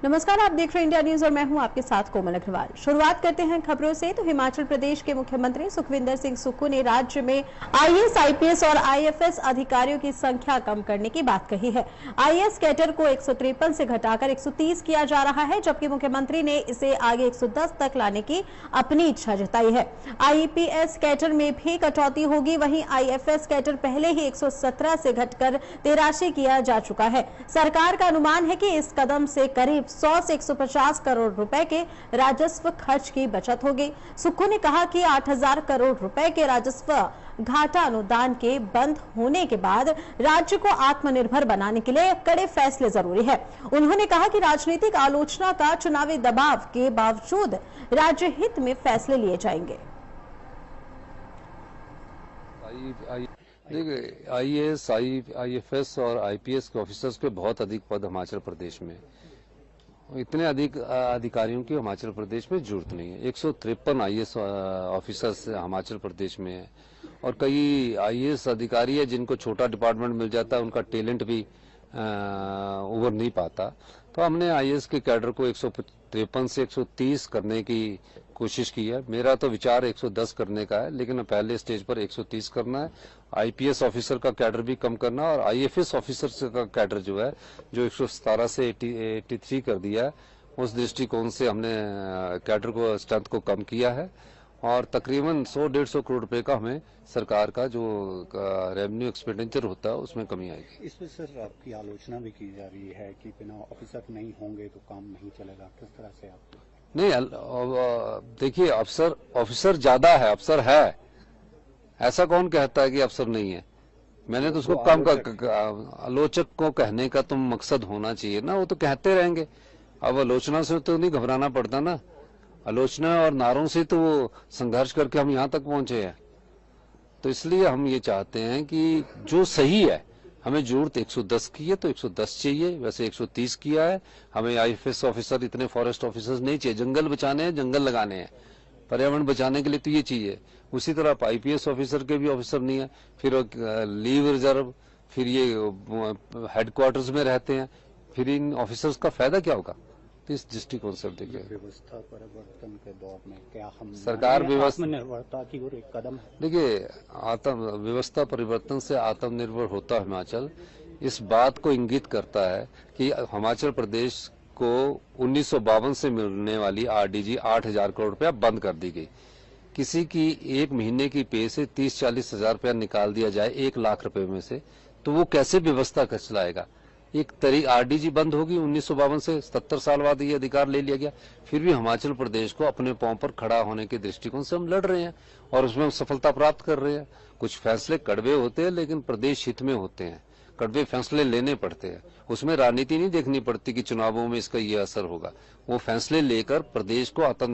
नमस्कार, आप देख रहे हैं इंडिया न्यूज और मैं हूं आपके साथ कोमल अग्रवाल। शुरुआत करते हैं खबरों से। तो हिमाचल प्रदेश के मुख्यमंत्री सुखविंदर सिंह सुक्खू ने राज्य में आईएएस, आईपीएस और आईएफएस अधिकारियों की संख्या कम करने की बात कही है। आईएएस कैडर को 153 से घटाकर 130 किया जा रहा है, जबकि मुख्यमंत्री ने इसे आगे 110 तक लाने की अपनी इच्छा जताई है। आईपीएस कैडर में भी कटौती होगी। वहीं आईएफएस कैडर पहले ही 117 से घटकर 83 किया जा चुका है। सरकार का अनुमान है कि इस कदम से करीब 100 से 150 करोड़ रुपए के राजस्व खर्च की बचत होगी। सुक्खू ने कहा कि 8000 करोड़ रुपए के राजस्व घाटा अनुदान के बंद होने के बाद राज्य को आत्मनिर्भर बनाने के लिए कड़े फैसले जरूरी है। उन्होंने कहा कि राजनीतिक आलोचना का चुनावी दबाव के बावजूद राज्य हित में फैसले लिए जाएंगे। देखिए, आईएएस, आईएफएस और आईपीएस के ऑफिसर्स के बहुत अधिक पद हिमाचल प्रदेश में, इतने अधिक अधिकारियों की हिमाचल प्रदेश में जरूरत नहीं है। 153 आईएएस ऑफिसर्स हिमाचल प्रदेश में है और कई आईएएस अधिकारी है जिनको छोटा डिपार्टमेंट मिल जाता है, उनका टैलेंट भी उभर नहीं पाता। तो हमने आईएएस के कैडर को 153 से 130 करने की कोशिश की है। मेरा तो विचार 110 करने का है, लेकिन पहले स्टेज पर 130 करना है। आईपीएस ऑफिसर का कैडर भी कम करना है और आईएफएस ऑफिसर का कैडर जो है, जो 117 से 83 कर दिया है, उस दृष्टिकोण से हमने कैडर को स्ट्रेंथ को कम किया है और तकरीबन 100-150 करोड़ रुपए का हमें सरकार का जो रेवेन्यू एक्सपेंडिचर होता है उसमें कमी आएगी। इसमें सर आपकी आलोचना भी की जा रही है कि बिना ऑफिसर नहीं होंगे तो काम नहीं चलेगा, किस तरह से आप? नहीं, देखिए, ऑफिसर ज्यादा है, अफसर है, ऐसा कौन कहता है कि अफसर नहीं है? मैंने तो उसको कम आलोचक को कहने का तुम मकसद होना चाहिए ना, वो तो कहते रहेंगे। अब आलोचना से तो नहीं घबराना पड़ता ना, आलोचना और नारों से तो वो संघर्ष करके हम यहाँ तक पहुंचे हैं। तो इसलिए हम ये चाहते हैं कि जो सही है, हमें जरूरत 110 की है तो 110 चाहिए, वैसे 130 किया है। हमें आईएफएस ऑफिसर, इतने फॉरेस्ट ऑफिसर्स नहीं चाहिए। जंगल बचाने हैं, जंगल लगाने हैं, पर्यावरण बचाने के लिए तो ये चाहिए। उसी तरह आईपीएस ऑफिसर के भी ऑफिसर नहीं है, फिर लीव रिजर्व, फिर ये हेडक्वार्टर्स में रहते हैं, फिर इन ऑफिसर्स का फायदा क्या होगा? तो इस दृष्टिकोण से देखिए, व्यवस्था परिवर्तन के दौर में क्या हम सरकार आत्मनिर्भरता की ओर एक कदम है? देखिए, व्यवस्था परिवर्तन से आत्मनिर्भर होता हिमाचल इस बात को इंगित करता है कि हिमाचल प्रदेश को 1952 से मिलने वाली आरडीजी 8000 करोड़ रुपया बंद कर दी गई। किसी की एक महीने की पे से 30-40 हजार रुपया निकाल दिया जाए 1 लाख रुपए में से, तो वो कैसे व्यवस्था कर चलाएगा? एक आरडीजी बंद होगी 1952 से, 70 साल बाद ये अधिकार ले लिया गया। फिर भी हिमाचल प्रदेश को अपने पांव पर खड़ा होने के दृष्टिकोण से हम लड़ रहे हैं और उसमें हम सफलता प्राप्त कर रहे हैं। कुछ फैसले कड़वे होते हैं लेकिन प्रदेश हित में होते हैं, कड़वे फैसले लेने पड़ते हैं। उसमें राजनीति नहीं देखनी पड़ती कि चुनावों में इसका ये असर होगा। वो फैसले लेकर प्रदेश को आत्मनिर्भर